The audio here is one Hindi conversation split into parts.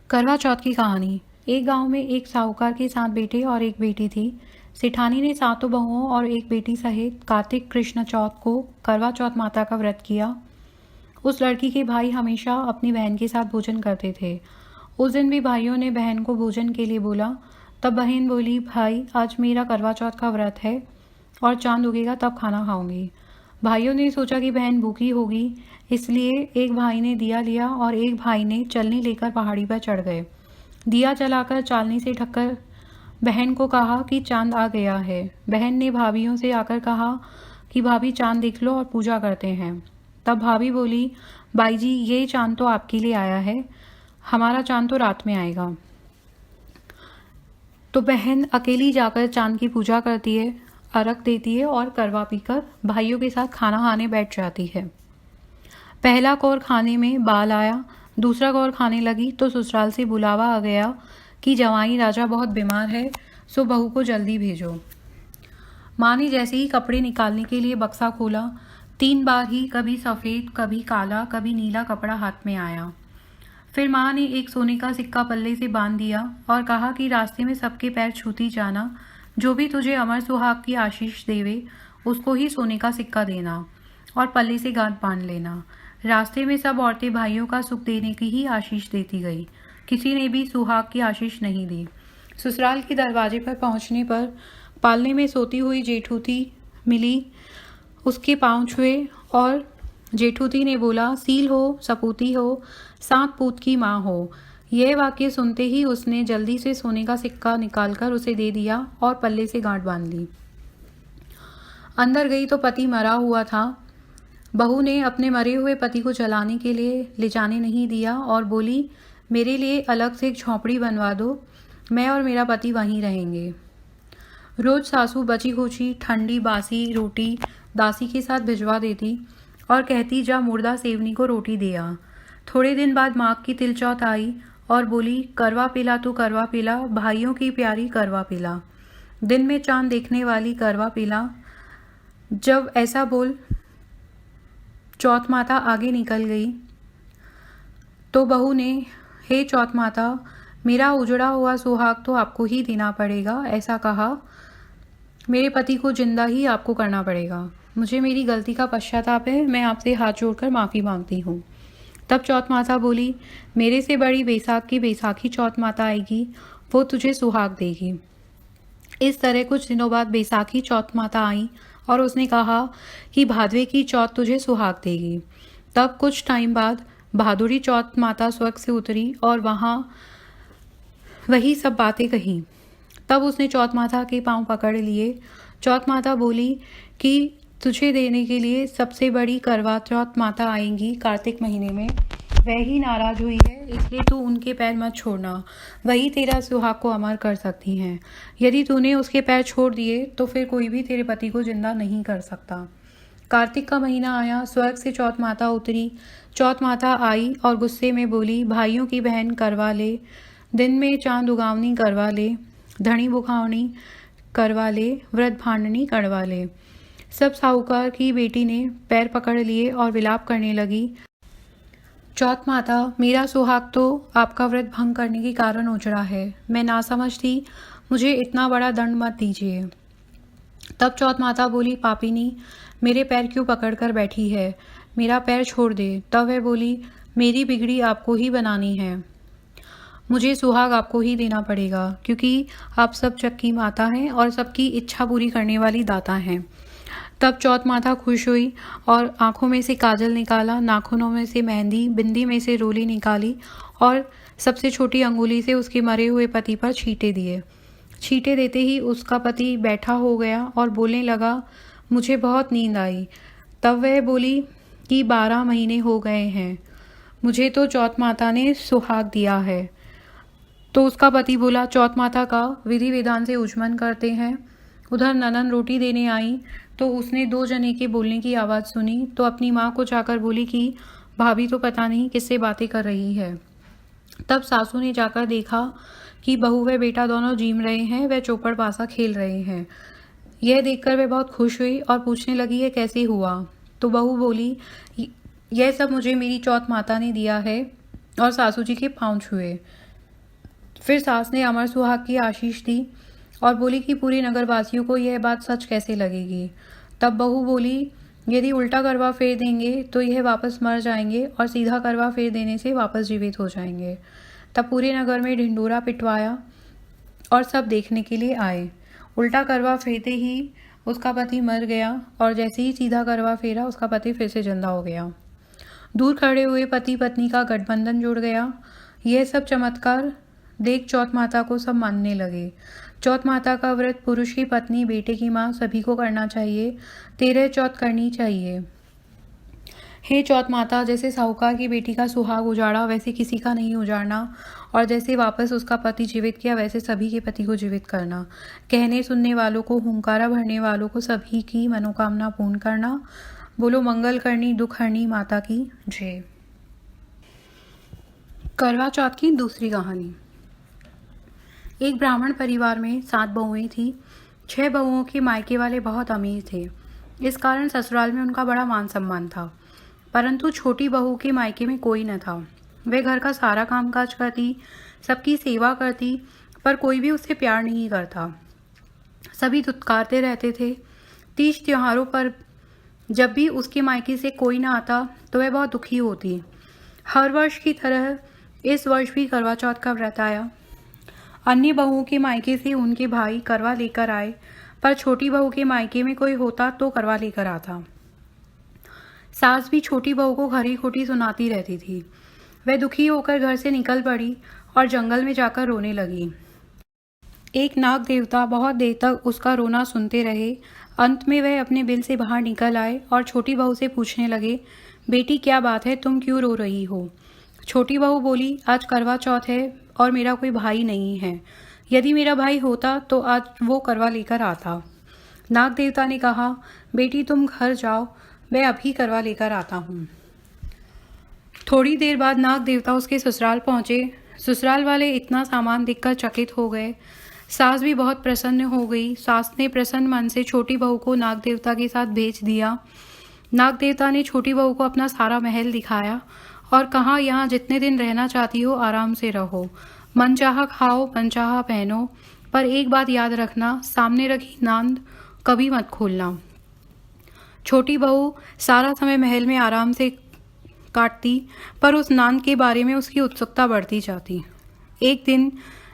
करवा चौथ की कहानी। एक गांव में एक साहूकार के 7 बेटे और एक बेटी थी। सेठानी ने 7 बहुओं और एक बेटी सहित कार्तिक कृष्ण चौथ को करवा चौथ माता का व्रत किया। उस लड़की के भाई हमेशा अपनी बहन के साथ भोजन करते थे। उस दिन भी भाइयों ने बहन को भोजन के लिए बोला। तब बहन बोली, भाई आज मेरा करवा चौथ का व्रत है और चांद उगेगा तब खाना खाऊंगी। भाइयों ने सोचा कि बहन भूखी होगी, इसलिए एक भाई ने दिया लिया और एक भाई ने चलनी लेकर पहाड़ी पर चढ़ गए। दिया जलाकर चालनी से ढककर बहन को कहा कि चांद आ गया है। बहन ने भाभियों से आकर कहा कि भाभी चांद देख लो और पूजा करते हैं। तब भाभी बोली, बाई जी ये चांद तो आपके लिए आया है, हमारा चांद तो रात में आएगा। तो बहन अकेली जाकर चांद की पूजा करती है, अर्घ देती है और करवा पीकर भाइयों के साथ खाना खाने बैठ जाती है। पहला कौर खाने में बाल आया, दूसरा कौर खाने लगी तो ससुराल से बुलावा आ गया कि जवाई राजा बहुत बीमार है, सो बहू को जल्दी भेजो। माँ ने जैसे ही कपड़े निकालने के लिए बक्सा खोला, 3 बार ही कभी सफ़ेद, कभी काला, कभी नीला कपड़ा हाथ में आया। फिर माँ ने एक सोने का सिक्का पल्ले से बांध दिया और कहा कि रास्ते में सबके पैर छूती जाना, जो भी तुझे अमर सुहाग की आशीष देवे उसको ही सोने का सिक्का देना और पल्ले से गांठ बांध लेना। रास्ते में सब औरतें भाइयों का सुख देने की ही आशीष देती गई, किसी ने भी सुहाग की आशीष नहीं दी। ससुराल के दरवाजे पर पहुंचने पर पालने में सोती हुई जेठूती मिली, उसके पांव छुए और जेठूती ने बोला, सील हो, सपूती हो, 7 पूत की माँ हो। यह वाक्य सुनते ही उसने जल्दी से सोने का सिक्का निकालकर उसे दे दिया और पल्ले से गांठ बांध ली। अंदर गई तो पति मरा हुआ था। बहू ने अपने मरे हुए पति को जलाने के लिए ले जाने नहीं दिया और बोली, मेरे लिए अलग से एक झोंपड़ी बनवा दो, मैं और मेरा पति वहीं रहेंगे। रोज सासू बची खुची ठंडी बासी रोटी दासी के साथ भिजवा देती और कहती, जा मुर्दा सेवनी को रोटी दे आ। थोड़े दिन बाद माघ की तिलचौथ आई और बोली, करवा पिला तो करवा पिला, भाइयों की प्यारी करवा पिला, दिन में चांद देखने वाली करवा पिला। जब ऐसा बोल चौथ माता आगे निकल गई तो बहू ने, हे चौथ माता, मेरा उजड़ा हुआ सुहाग तो आपको ही देना पड़ेगा, ऐसा कहा। मेरे पति को जिंदा ही आपको करना पड़ेगा। मुझे मेरी गलती का पश्चाताप है, मैं आपसे हाथ जोड़कर माफ़ी मांगती हूँ। तब चौथ माता बोली, मेरे से बड़ी बैसाख की बैसाखी चौथ माता आएगी, वो तुझे सुहाग देगी। इस तरह कुछ दिनों बाद बैसाखी चौथ माता आई और उसने कहा कि भादवे की चौथ तुझे सुहाग देगी। तब कुछ टाइम बाद भादुरी चौथ माता स्वर्ग से उतरी और वहाँ वही सब बातें कही। तब उसने चौथ माता के पांव पकड़ लिए। चौथ माता बोली कि तुझे देने के लिए सबसे बड़ी करवा चौथ माता आएंगी कार्तिक महीने में, वह ही नाराज हुई है, इसलिए तू उनके पैर मत छोड़ना, वही तेरा सुहाग को अमर कर सकती हैं। यदि तूने उसके पैर छोड़ दिए तो फिर कोई भी तेरे पति को जिंदा नहीं कर सकता। कार्तिक का महीना आया, स्वर्ग से चौथ माता उतरी। चौथ माता आई और गुस्से में बोली, भाइयों की बहन करवा ले, दिन में चांद उगावनी करवा ले, धनी बुखावनी करवा ले, व्रत भांडनी करवा ले। सब साहूकार की बेटी ने पैर पकड़ लिए और विलाप करने लगी, चौथ माता, मेरा सुहाग तो आपका व्रत भंग करने के कारण उजड़ा है, मैं नासमझ थी, मुझे इतना बड़ा दंड मत दीजिए। तब चौथ माता बोली, पापिनी, मेरे पैर क्यों पकड़ कर बैठी है, मेरा पैर छोड़ दे। तब वह बोली, मेरी बिगड़ी आपको ही बनानी है, मुझे सुहाग आपको ही देना पड़ेगा, क्योंकि आप सब चक्की माता हैं और सबकी इच्छा पूरी करने वाली दाता हैं। तब चौथ माता खुश हुई और आंखों में से काजल निकाला, नाखूनों में से मेहंदी, बिंदी में से रोली निकाली और सबसे छोटी अंगुली से उसके मरे हुए पति पर छींटे दिए। छींटे देते ही उसका पति बैठा हो गया और बोलने लगा, मुझे बहुत नींद आई। तब वह बोली कि 12 महीने हो गए हैं, मुझे तो चौथ माता ने सुहाग दिया है। तो उसका पति बोला, चौथ माता का विधि विधान से उचमन करते हैं। उधर ननन रोटी देने आई तो उसने 2 जने के बोलने की आवाज़ सुनी तो अपनी माँ को जाकर बोली कि भाभी तो पता नहीं किससे बातें कर रही है। तब सासू ने जाकर देखा कि बहू व बेटा दोनों जीम रहे हैं, वह चौपड़ पासा खेल रहे हैं। यह देखकर वह बहुत खुश हुई और पूछने लगी, यह कैसे हुआ। तो बहू बोली, यह सब मुझे मेरी चौथ माता ने दिया है और सासू जी के पाँव छुए। फिर सास ने अमर सुहाग की आशीष दी और बोली कि पूरे नगरवासियों को यह बात सच कैसे लगेगी। तब बहू बोली, यदि उल्टा करवा फेर देंगे तो यह वापस मर जाएंगे और सीधा करवा फेर देने से वापस जीवित हो जाएंगे। तब पूरे नगर में ढिंडोरा पिटवाया और सब देखने के लिए आए। उल्टा करवा फेरते ही उसका पति मर गया और जैसे ही सीधा करवा फेरा उसका पति फिर से जिंदा हो गया। दूर खड़े हुए पति पत्नी का गठबंधन जुड़ गया। यह सब चमत्कार देख चौथ माता को सब मानने लगे। चौथ माता का व्रत पुरुष की पत्नी, बेटे की माँ सभी को करना चाहिए। 13 चौथ करनी चाहिए। हे चौथ माता, जैसे साहूकार की बेटी का सुहाग उजाड़ा वैसे किसी का नहीं उजाड़ना, और जैसे वापस उसका पति जीवित किया वैसे सभी के पति को जीवित करना। कहने सुनने वालों को, हुंकारा भरने वालों को सभी की मनोकामना पूर्ण करना। बोलो मंगल करनी दुख हरनी माता की जय। करवा चौथ की दूसरी कहानी। एक ब्राह्मण परिवार में 7 बहुएं थी। 6 बहुओं के मायके वाले बहुत अमीर थे, इस कारण ससुराल में उनका बड़ा मान सम्मान था। परंतु छोटी बहू के मायके में कोई न था। वह घर का सारा कामकाज करती, सबकी सेवा करती, पर कोई भी उससे प्यार नहीं करता। सभी धुतकारते रहते थे। तीज त्योहारों पर जब भी उसके मायके से कोई न आता तो वह बहुत दुखी होती। हर वर्ष की तरह इस वर्ष भी करवा चौथ का व्रत आया। अन्य बहुओं के मायके से उनके भाई करवा लेकर आए, पर छोटी बहू के मायके में कोई होता तो करवा लेकर आता। सास भी छोटी बहू को खरी खोटी सुनाती रहती थी। वह दुखी होकर घर से निकल पड़ी और जंगल में जाकर रोने लगी। एक नाग देवता बहुत देर तक उसका रोना सुनते रहे। अंत में वह अपने बिल से बाहर निकल आए और छोटी बहू से पूछने लगे, बेटी क्या बात है, तुम क्यों रो रही हो? छोटी बहू बोली, आज करवा चौथ है और मेरा कोई भाई नहीं है। यदि मेरा भाई होता तो आज वो करवा लेकर आता। नाग देवता ने कहा, बेटी तुम घर जाओ, मैं अभी करवा लेकर आता हूँ। थोड़ी देर बाद नाग देवता उसके ससुराल पहुँचे। ससुराल वाले इतना सामान देखकर चकित हो गए। सास भी बहुत प्रसन्न हो गई। सास ने प्रसन्न मन से छोटी बहू को नाग देवता के साथ भेज दिया। नाग देवता ने छोटी बहू को अपना सारा महल दिखाया और कहा, यहाँ जितने दिन रहना चाहती हो आराम से रहो, मनचाहा खाओ, मनचाहा पहनो, पर एक बात याद रखना, सामने रखी नांद कभी मत खोलना। छोटी बहू सारा समय महल में आराम से काटती, पर उस नांद के बारे में उसकी उत्सुकता बढ़ती जाती। एक दिन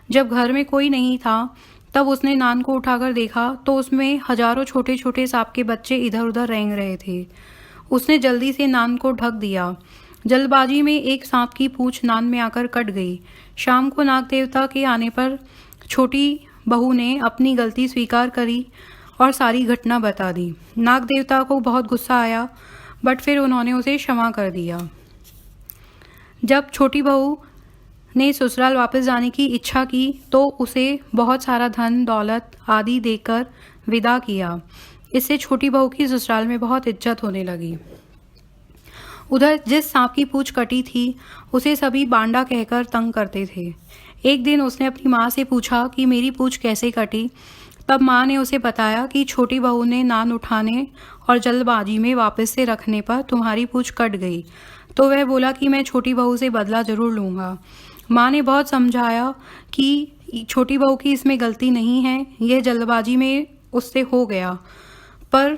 जब घर में कोई नहीं था तब उसने नांद को उठाकर देखा तो उसमें हजारों छोटे छोटे सांप के बच्चे इधर उधर रेंग रहे थे। उसने जल्दी से नांद को ढक दिया। जल्दबाजी में एक सांप की पूंछ नांद में आकर कट गई। शाम को नाग देवता के आने पर छोटी बहू ने अपनी गलती स्वीकार करी और सारी घटना बता दी। नाग देवता को बहुत गुस्सा आया, बट फिर उन्होंने उसे क्षमा कर दिया। जब छोटी बहू ने ससुराल वापस जाने की इच्छा की तो उसे बहुत सारा धन दौलत आदि देकर विदा किया। इससे छोटी बहू की ससुराल में बहुत इज्जत होने लगी। उधर जिस सांप की पूंछ कटी थी उसे सभी बांडा कहकर तंग करते थे। एक दिन उसने अपनी माँ से पूछा कि मेरी पूंछ कैसे कटी। तब माँ ने उसे बताया कि छोटी बहू ने नान उठाने और जल्दबाजी में वापस से रखने पर तुम्हारी पूंछ कट गई। तो वह बोला कि मैं छोटी बहू से बदला जरूर लूँगा। माँ ने बहुत समझाया कि छोटी बहू की इसमें गलती नहीं है, यह जल्दबाजी में उससे हो गया, पर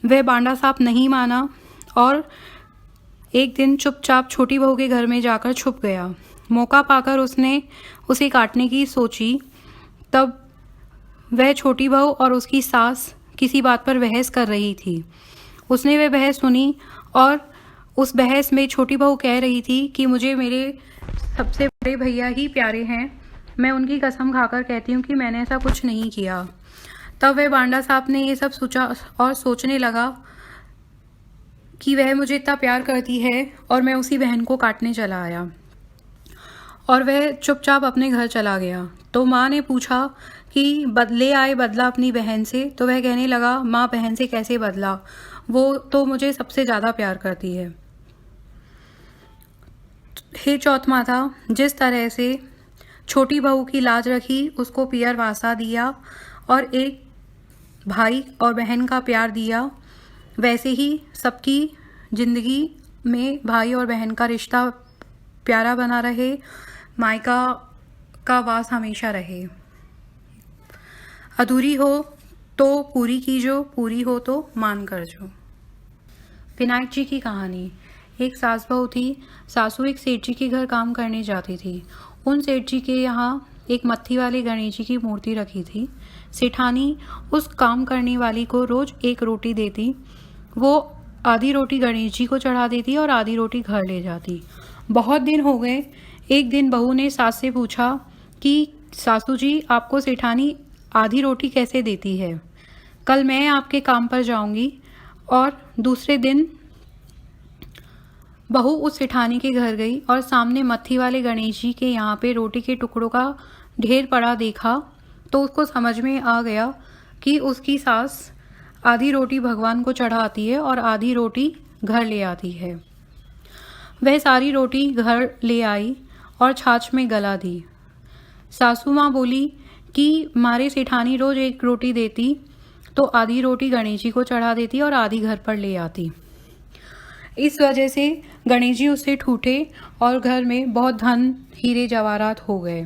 वह बांडा सांप नहीं माना और एक दिन चुपचाप छोटी बहू के घर में जाकर छुप गया। मौका पाकर उसने उसे काटने की सोची। तब वह छोटी बहू और उसकी सास किसी बात पर बहस कर रही थी। उसने वह बहस सुनी और उस बहस में छोटी बहू कह रही थी कि मुझे मेरे सबसे बड़े भैया ही प्यारे हैं, मैं उनकी कसम खाकर कहती हूँ कि मैंने ऐसा कुछ नहीं किया। तब वह बांडा सांप ने ये सब सोचा और सोचने लगा कि वह मुझे इतना प्यार करती है और मैं उसी बहन को काटने चला आया, और वह चुपचाप अपने घर चला गया। तो माँ ने पूछा कि बदले आए बदला अपनी बहन से। तो वह कहने लगा, माँ बहन से कैसे बदला, वो तो मुझे सबसे ज़्यादा प्यार करती है। हे चौथ माता, जिस तरह से छोटी बहू की लाज रखी, उसको पियर वासा दिया और एक भाई और बहन का प्यार दिया, वैसे ही सबकी ज़िंदगी में भाई और बहन का रिश्ता प्यारा बना रहे। मायका का वास हमेशा रहे। अधूरी हो तो पूरी कीजो, पूरी हो तो मान कर जो। विनायक जी की कहानी। एक सास बहू थी। सासू एक सेठ जी के घर काम करने जाती थी। उन सेठ जी के यहाँ एक मत्थी वाले गणेश जी की मूर्ति रखी थी। सेठानी उस काम करने वाली को रोज एक रोटी देती। वो आधी रोटी गणेश जी को चढ़ा देती और आधी रोटी घर ले जाती। बहुत दिन हो गए। एक दिन बहू ने सास से पूछा कि सासू जी, आपको सेठानी आधी रोटी कैसे देती है? कल मैं आपके काम पर जाऊंगी। और दूसरे दिन बहू उस सेठानी के घर गई और सामने मत्थी वाले गणेश जी के यहाँ पे रोटी के टुकड़ों का ढेर पड़ा देखा तो उसको समझ में आ गया कि उसकी सास आधी रोटी भगवान को चढ़ाती है और आधी रोटी घर ले आती है। वह सारी रोटी घर ले आई और छाछ में गला दी। सासू माँ बोली कि मारे सेठानी रोज एक रोटी देती तो आधी रोटी गणेश जी को चढ़ा देती और आधी घर पर ले आती। इस वजह से गणेश जी उससे ठूठे और घर में बहुत धन हीरे जवाहरात हो गए।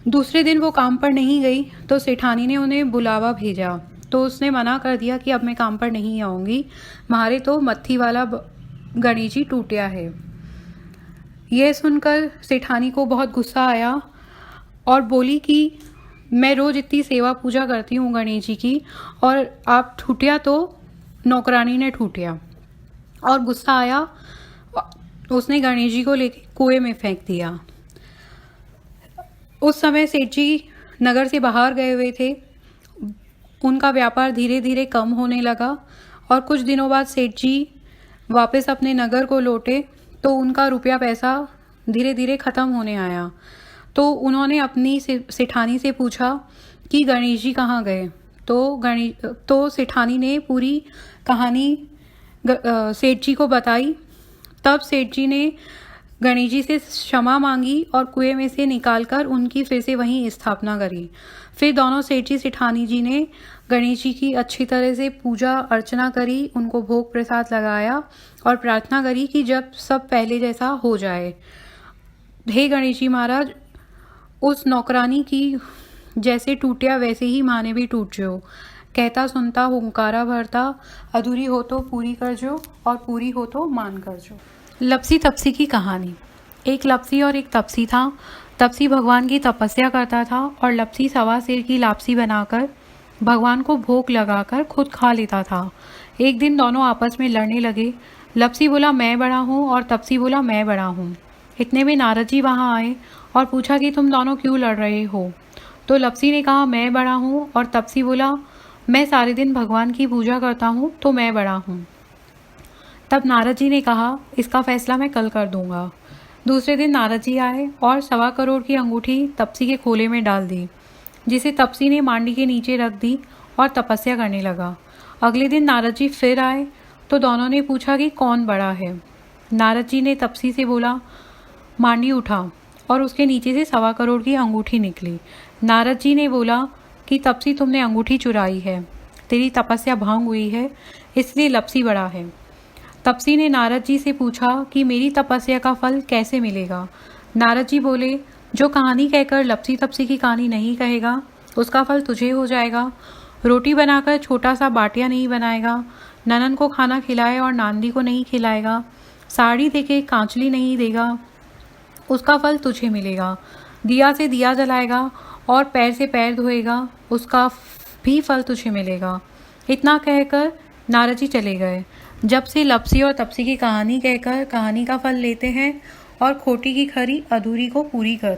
दूसरे दिन वो काम पर नहीं गई तो सेठानी ने उन्हें बुलावा भेजा तो उसने मना कर दिया कि अब मैं काम पर नहीं आऊँगी, मारे तो मत्थी वाला गणेश जी टूटिया है। यह सुनकर सेठानी को बहुत गुस्सा आया और बोली कि मैं रोज इतनी सेवा पूजा करती हूँ गणेश जी की और आप ठूटिया तो नौकरानी ने ठूटिया। और गुस्सा आया, उसने गणेश जी को लेकर कुएं में फेंक दिया। उस समय सेठ जी नगर से बाहर गए हुए थे। उनका व्यापार धीरे धीरे कम होने लगा और कुछ दिनों बाद सेठ जी वापस अपने नगर को लौटे तो उनका रुपया पैसा धीरे धीरे ख़त्म होने आया। तो उन्होंने अपनी सेठानी से पूछा कि गणेश जी कहाँ गए? तो सेठानी ने पूरी कहानी सेठ जी को बताई। तब सेठ जी ने गणेश जी से क्षमा मांगी और कुएं में से निकालकर उनकी फिर से वहीं स्थापना करी। फिर दोनों सेठ जी सेठानी जी ने गणेश जी की अच्छी तरह से पूजा अर्चना करी, उनको भोग प्रसाद लगाया और प्रार्थना करी कि जब सब पहले जैसा हो जाए। हे गणेश जी महाराज, उस नौकरानी की जैसे टूटिया वैसे ही माने भी टूट जो। कहता सुनता हुंकारा भरता, अधूरी हो तो पूरी कर जो और पूरी हो तो मान कर जो। लपसी तपसी की कहानी। एक लपसी और एक तपसी था। तपसी भगवान की तपस्या करता था और लपसी सवा सेर की लापसी बनाकर भगवान को भोग लगाकर खुद खा लेता था। एक दिन दोनों आपस में लड़ने लगे। लपसी बोला मैं बड़ा हूँ और तपसी बोला मैं बड़ा हूँ। इतने में नारद जी वहाँ आए और पूछा कि तुम दोनों क्यों लड़ रहे हो? तो लपसी ने कहा मैं बड़ा हूँ और तपसी बोला मैं सारे दिन भगवान की पूजा करता हूँ तो मैं बड़ा हूँ। तब नारद जी ने कहा इसका फैसला मैं कल कर दूंगा। दूसरे दिन नारद जी आए और 1.25 करोड़ की अंगूठी तपसी के खोले में डाल दी, जिसे तपसी ने मांडी के नीचे रख दी और तपस्या करने लगा। अगले दिन नारद जी फिर आए तो दोनों ने पूछा कि कौन बड़ा है। नारद जी ने तपसी से बोला मांडी उठा और उसके नीचे से 1.25 करोड़ की अंगूठी निकली। नारद जी ने बोला कि तपसी तुमने अंगूठी चुराई है, तेरी तपस्या भंग हुई है, इसलिए लपसी बड़ा है। तपसी ने नारद जी से पूछा कि मेरी तपस्या का फल कैसे मिलेगा। नारद जी बोले जो कहानी कहकर लपसी तपसी की कहानी नहीं कहेगा उसका फल तुझे हो जाएगा। रोटी बनाकर छोटा सा बाटिया नहीं बनाएगा, ननन को खाना खिलाए और नांदी को नहीं खिलाएगा, साड़ी देके कांचली नहीं देगा, उसका फल तुझे मिलेगा। दिया से दिया जलाएगा और पैर से पैर धोएगा, उसका भी फल तुझे मिलेगा। इतना कहकर नारद जी चले गए। जब से लपसी और तपसी की कहानी कहकर कहानी का फल लेते हैं और खोटी की खरी अधूरी को पूरी करते हैं।